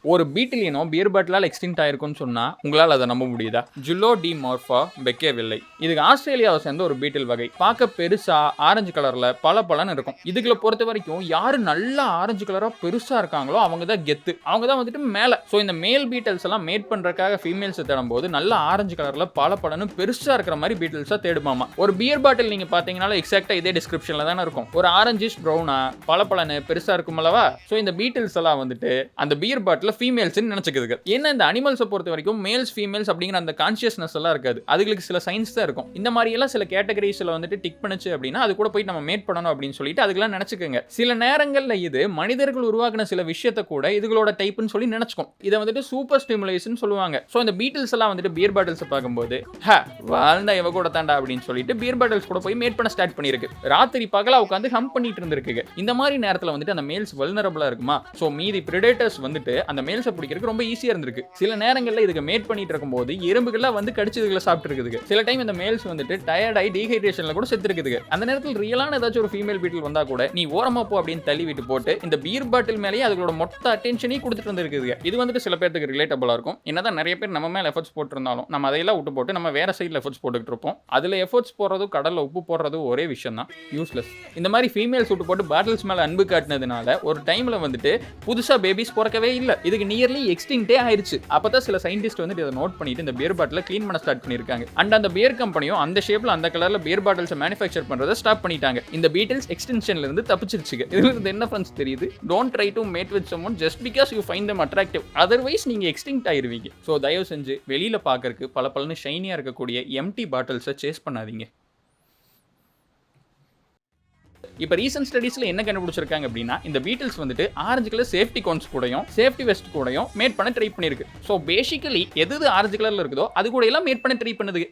ஒரு பீட்டில் இனம் pier பாட்டிலால் extinct ஆயிருக்குன்னு சொன்னா உங்களால் அதை நம்ப முடியுதா? ஜுலோடிமார்ஃபா பெக்கேவில்லை. இதுக்கு ஆஸ்திரேலியாவை சேர்ந்த ஒரு பீட்டில் வகை. பார்க்க பெருசா ஆரஞ்சு கலர்ல பளபளன்னு இருக்கும். இதுகளை பொறுத்த வரைக்கும் யாரு நல்லா ஆரஞ்சு கலரா பெருசா இருக்காங்களோ அவங்க தான் கெத்து, அவங்க தான் வந்துட்டு மேல. ஸோ இந்த மேல் பீட்டில்ஸ் எல்லாம் மேட் பண்றதுக்காக ஃபீமேல்ஸ் தேடும் போது நல்ல ஆரஞ்சு கலர்ல பளபளன்னு பெருசா இருக்கிற மாதிரி பீட்டில்ஸா தேடுமாமா. ஒரு பியர் பாட்டில் நீங்க பாத்தீங்கன்னா எக்ஸாக்டா இதே டிஸ்கிரிப்ஷன்ல தானே இருக்கும். ஒரு ஆரஞ்சிஷ் ப்ரௌனா பளபளன்னு பெருசா இருக்கும் அல்லவா? ஸோ இந்த பீட்டில்ஸ் எல்லாம் வந்துட்டு அந்த பியர் பாட்டில் ஃபீமேல்ஸ் நினைச்சுக்குது. ஏன்னா இந்த அனிமல்ஸை பொறுத்த வரைக்கும் மேல்ஸ் ஃபீமேல்ஸ் அப்படிங்கிற அந்த கான்சியஸ்னஸ் எல்லாம் இருக்காது. அதுக்கு சில சயின்ஸ் தான் இருக்கும். இந்த மாதிரி எல்லாம் சில கேட்டகரிஸ்ல வந்துட்டு டிக் பண்ணுச்சு அப்படின்னா அது கூட போய் நம்ம மேட் பண்ணணும் அப்படின்னு சொல்லிட்டு அதுக்கெல்லாம் நினைச்சுக்கோங்க. சில நேரங்கள்ல இது மனிதர்கள் உருவாக்கின சில விஷயத்தை கூட இதுகளோட டைப்னு சொல்லி நினைச்சுக்கும். இதை வந்துட்டு சூப்பர் ஸ்டிமுலேஷன் சொல்லுவாங்க. ஸோ இந்த பீட்டில்ஸ் எல்லாம் வந்துட்டு பியர் பாட்டில்ஸ் பார்க்கும்போது வாழ்ந்தா இவ கூட தாண்டா அப்படின்னு சொல்லிட்டு பியர் பாட்டில்ஸ் கூட போய் மேட் பண்ண ஸ்டார்ட் பண்ணிருக்கு. ராத்திரி பகலா உட்காந்து ஹம் பண்ணிட்டு இருந்திருக்கு. இந்த மாதிரி நேரத்தில் வந்துட்டு அந்த மேல்ஸ் வல்னரபிளா இருக்குமா? ஸோ மீதி பிரெடேட்டர்ஸ் வந்துட்டு அந்த மேல்ஸை பிடிக்கிறதுக்கு ரொம்ப ஈஸியா இருந்திருக்கு. சில நேரங்கள்ல இதுக்கு மேட் பண்ணிட்டு இருக்கும்போது எறும்புகள்லாம் வந்து கடிச்சு இதுகளை சாப்பிட்டு இருக்குது. சில டைம் இந்த மேல்ஸ் வந்துட்டு டயர்ட் ஆகி டீஹைட்ரேஷன்ல கூட செத்து இருக்குது. அந்த நேரத்தில் ரியலான ஏதாச்சும் ஒரு ஃபீமேல் பீட்டில் வந்தா கூட நீ ஓரமா போ அப்படின்னு தள்ளி விட்டு போட்டு இந்த பீர் பாட்டில் மேலேயே அதுகளோட மொத்த அட்டென்ஷனையும் கொடுத்துட்டு வந்துருக்குது. இது வந்துட்டு சில பேருக்கு ரிலேட்டபிளா இருக்கும். என்னதான் நிறைய பேர் நம்ம மேல எஃபர்ட்ஸ் போட்டிருந்தாலும் நம்ம அதையெல்லாம் விட்டு போட்டு நம்ம வேற சைடில் எஃபர்ட்ஸ் போட்டுக்கிட்டு இருப்போம். அதுல எஃபர்ட்ஸ் போடுறதும் கடல்ல உப்பு போடுறதும் ஒரே விஷயம் தான், யூஸ்லெஸ். இந்த மாதிரி ஃபீமேல்ஸ் விட்டு போட்டு பாட்டில்ஸ் மேல அன்பு காட்டினதுனால ஒரு டைம்ல வந்துட்டு புதுசா பேபிஸ் பிறக்கவே இல்லை. இதுக்கு நியர்லி எக்ஸ்டிங்க்டே ஆயிருச்சு. அப்பதான் சில சயின்டிஸ்ட் வந்து இதை நோட் பண்ணிட்டு இந்த பியர் பாட்டில க்ளீன் பண்ண ஸ்டார்ட் பண்ணிருக்காங்க. அண்ட் அந்த பியர் கம்பெனியும் அந்த ஷேப்ல அந்த கலர்ல பியர் பாட்டில்ஸ் மேனுஃபேக்சர் பண்றதை ஸ்டாப் பண்ணிட்டாங்க. இந்த பீட்டில்ஸ் எக்ஸ்டென்ஷன்ல இருந்து தப்பிச்சிருச்சு. இதுல இருந்து என்ன ஃப்ரெண்ட்ஸ் தெரியுது? Don't try to mat with someone just because you find them attractive. Otherwise நீங்க எக்ஸ்டிங்க்ட் ஆயிருவீங்க. ஸோ தயவு செஞ்சு வெளியில பார்க்கறதுக்கு பளபளன்னு ஷைனியா இருக்கக்கூடிய எம்டி பாட்டில்ஸை சேஸ் பண்ணாதீங்க. இப்போ ரீசன்ட் ஸ்டடீஸ்ல என்ன கண்டுபிடிச்சிருக்காங்க அப்படின்னா இந்த பீட்டில்ஸ் வந்துட்டு ஆரஞ்சு கலர் சேஃப்டி கோன்ஸ் கூடயும் சேஃப்டி வெஸ்ட் கூடயும் மேட் பண்ண ட்ரை பண்ணிருக்கு. ஸோ பேசிக்கலி எது ஆரஞ்சு கலர்ல இருக்குதோ அது கூட எல்லாம் மேட் பண்ண ட்ரை பண்ணுது.